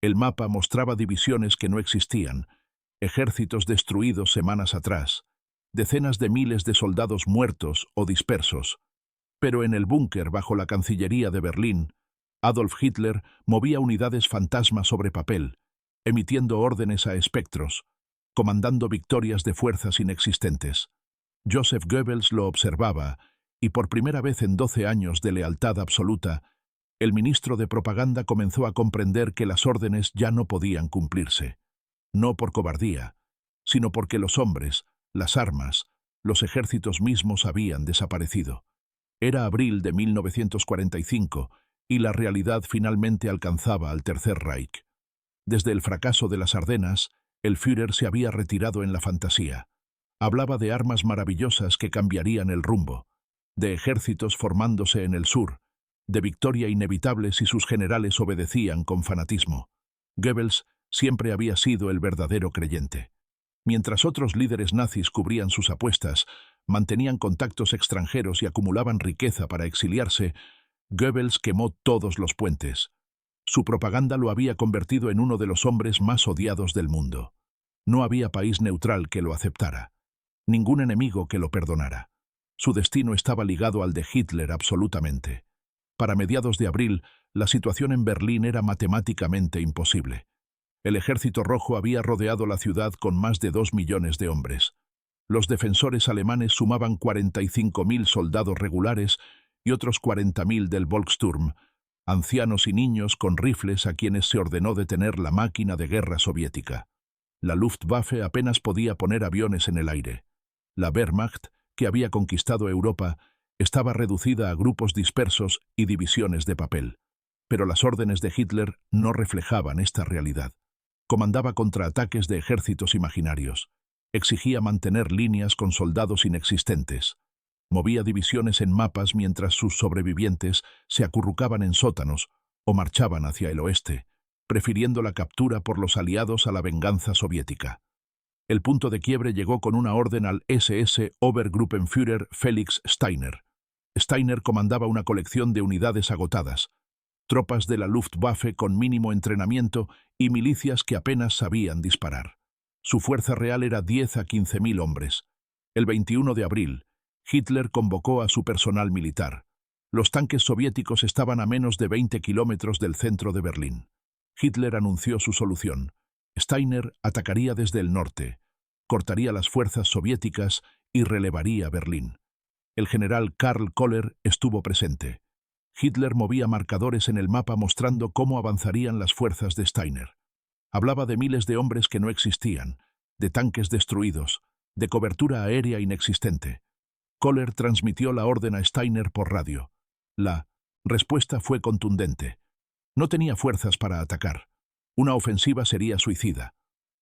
El mapa mostraba divisiones que no existían, ejércitos destruidos semanas atrás, decenas de miles de soldados muertos o dispersos. Pero en el búnker bajo la Cancillería de Berlín, Adolf Hitler movía unidades fantasma sobre papel, emitiendo órdenes a espectros, comandando victorias de fuerzas inexistentes. Joseph Goebbels lo observaba, y por primera vez en 12 años de lealtad absoluta, el ministro de propaganda comenzó a comprender que las órdenes ya no podían cumplirse. No por cobardía, sino porque los hombres, las armas, los ejércitos mismos habían desaparecido. Era abril de 1945 y la realidad finalmente alcanzaba al Tercer Reich. Desde el fracaso de las Ardenas, el Führer se había retirado en la fantasía. Hablaba de armas maravillosas que cambiarían el rumbo, de ejércitos formándose en el sur, de victoria inevitable si sus generales obedecían con fanatismo. Goebbels siempre había sido el verdadero creyente. Mientras otros líderes nazis cubrían sus apuestas, mantenían contactos extranjeros y acumulaban riqueza para exiliarse, Goebbels quemó todos los puentes. Su propaganda lo había convertido en uno de los hombres más odiados del mundo. No había país neutral que lo aceptara, ningún enemigo que lo perdonara. Su destino estaba ligado al de Hitler absolutamente. Para mediados de abril, la situación en Berlín era matemáticamente imposible. El ejército rojo había rodeado la ciudad con más de 2 millones de hombres. Los defensores alemanes sumaban 45.000 soldados regulares y otros 40.000 del Volkssturm, ancianos y niños con rifles a quienes se ordenó detener la máquina de guerra soviética. La Luftwaffe apenas podía poner aviones en el aire. La Wehrmacht, que había conquistado Europa, estaba reducida a grupos dispersos y divisiones de papel. Pero las órdenes de Hitler no reflejaban esta realidad. Comandaba contraataques de ejércitos imaginarios. Exigía mantener líneas con soldados inexistentes. Movía divisiones en mapas mientras sus sobrevivientes se acurrucaban en sótanos o marchaban hacia el oeste, prefiriendo la captura por los aliados a la venganza soviética. El punto de quiebre llegó con una orden al SS Obergruppenführer Felix Steiner. Steiner comandaba una colección de unidades agotadas, tropas de la Luftwaffe con mínimo entrenamiento y milicias que apenas sabían disparar. Su fuerza real era 10 a 15.000 hombres. El 21 de abril, Hitler convocó a su personal militar. Los tanques soviéticos estaban a menos de 20 kilómetros del centro de Berlín. Hitler anunció su solución. Steiner atacaría desde el norte, cortaría las fuerzas soviéticas y relevaría Berlín. El general Karl Koller estuvo presente. Hitler movía marcadores en el mapa mostrando cómo avanzarían las fuerzas de Steiner. Hablaba de miles de hombres que no existían, de tanques destruidos, de cobertura aérea inexistente. Koller transmitió la orden a Steiner por radio. La respuesta fue contundente. No tenía fuerzas para atacar. Una ofensiva sería suicida.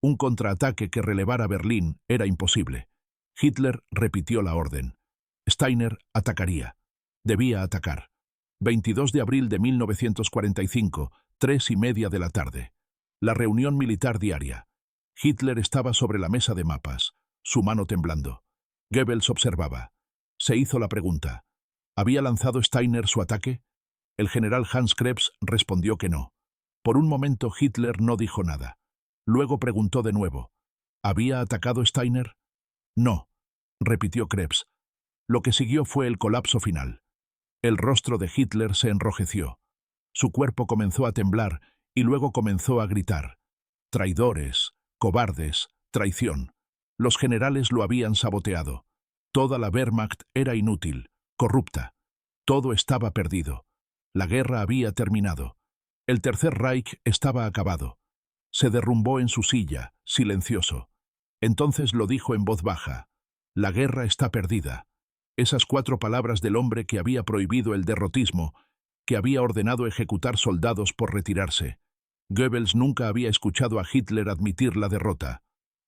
Un contraataque que relevara Berlín era imposible. Hitler repitió la orden. Steiner atacaría. Debía atacar. 22 de abril de 1945, 3:30 de la tarde. La reunión militar diaria. Hitler estaba sobre la mesa de mapas, su mano temblando. Goebbels observaba. Se hizo la pregunta. ¿Había lanzado Steiner su ataque? El general Hans Krebs respondió que no. Por un momento Hitler no dijo nada. Luego preguntó de nuevo. ¿Había atacado Steiner? No, repitió Krebs. Lo que siguió fue el colapso final. El rostro de Hitler se enrojeció. Su cuerpo comenzó a temblar y luego comenzó a gritar. Traidores, cobardes, traición. Los generales lo habían saboteado. Toda la Wehrmacht era inútil, corrupta. Todo estaba perdido. La guerra había terminado. El Tercer Reich estaba acabado. Se derrumbó en su silla, silencioso. Entonces lo dijo en voz baja. La guerra está perdida. Esas 4 palabras del hombre que había prohibido el derrotismo, que había ordenado ejecutar soldados por retirarse. Goebbels nunca había escuchado a Hitler admitir la derrota.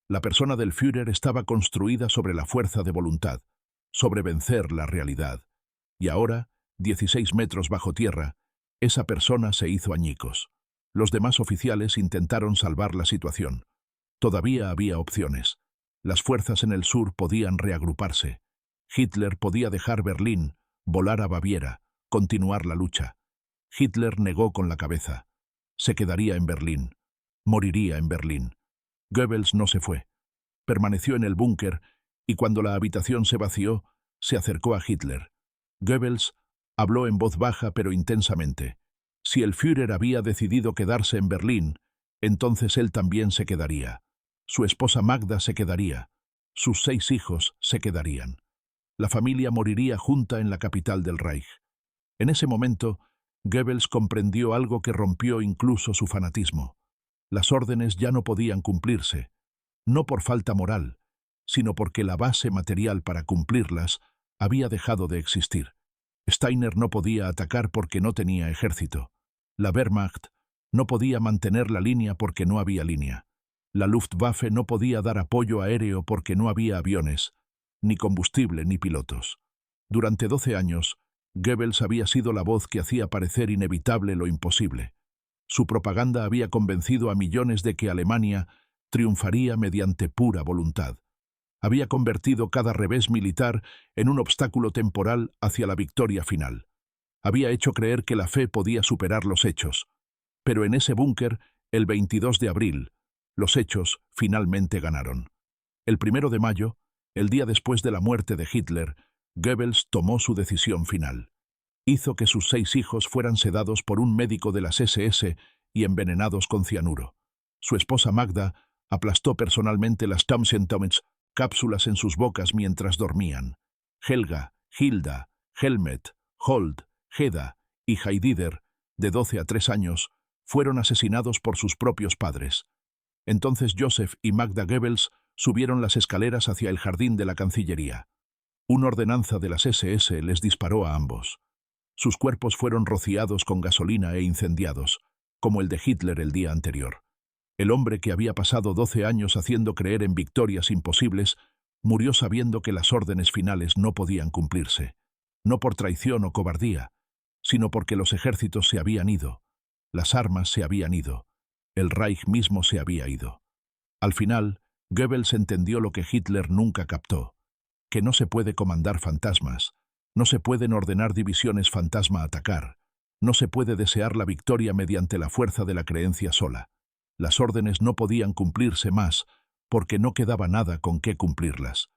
La persona del Führer estaba construida sobre la fuerza de voluntad, sobre vencer la realidad. Y ahora, 16 metros bajo tierra, esa persona se hizo añicos. Los demás oficiales intentaron salvar la situación. Todavía había opciones. Las fuerzas en el sur podían reagruparse. Hitler podía dejar Berlín, volar a Baviera, continuar la lucha. Hitler negó con la cabeza. Se quedaría en Berlín. Moriría en Berlín. Goebbels no se fue. Permaneció en el búnker y cuando la habitación se vació, se acercó a Hitler. Goebbels habló en voz baja pero intensamente. Si el Führer había decidido quedarse en Berlín, entonces él también se quedaría. Su esposa Magda se quedaría. Sus 6 hijos se quedarían. La familia moriría junta en la capital del Reich. En ese momento, Goebbels comprendió algo que rompió incluso su fanatismo. Las órdenes ya no podían cumplirse, no por falta moral, sino porque la base material para cumplirlas había dejado de existir. Steiner no podía atacar porque no tenía ejército. La Wehrmacht no podía mantener la línea porque no había línea. La Luftwaffe no podía dar apoyo aéreo porque no había aviones, ni combustible ni pilotos. Durante 12 años, Goebbels había sido la voz que hacía parecer inevitable lo imposible. Su propaganda había convencido a millones de que Alemania triunfaría mediante pura voluntad. Había convertido cada revés militar en un obstáculo temporal hacia la victoria final. Había hecho creer que la fe podía superar los hechos. Pero en ese búnker, el 22 de abril, los hechos finalmente ganaron. El 1 de mayo, el día después de la muerte de Hitler, Goebbels tomó su decisión final. Hizo que sus 6 hijos fueran sedados por un médico de las SS y envenenados con cianuro. Su esposa Magda aplastó personalmente las Tamsentomets, cápsulas en sus bocas mientras dormían. Helga, Hilda, Helmet, Holt, Heda y Heidider, de 12 a 3 años, fueron asesinados por sus propios padres. Entonces Joseph y Magda Goebbels subieron las escaleras hacia el jardín de la Cancillería. Una ordenanza de las SS les disparó a ambos. Sus cuerpos fueron rociados con gasolina e incendiados, como el de Hitler el día anterior. El hombre que había pasado 12 años haciendo creer en victorias imposibles, murió sabiendo que las órdenes finales no podían cumplirse, no por traición o cobardía, sino porque los ejércitos se habían ido, las armas se habían ido, el Reich mismo se había ido. Al final, Goebbels entendió lo que Hitler nunca captó, que no se puede comandar fantasmas, no se pueden ordenar divisiones fantasma atacar, no se puede desear la victoria mediante la fuerza de la creencia sola. Las órdenes no podían cumplirse más porque no quedaba nada con qué cumplirlas.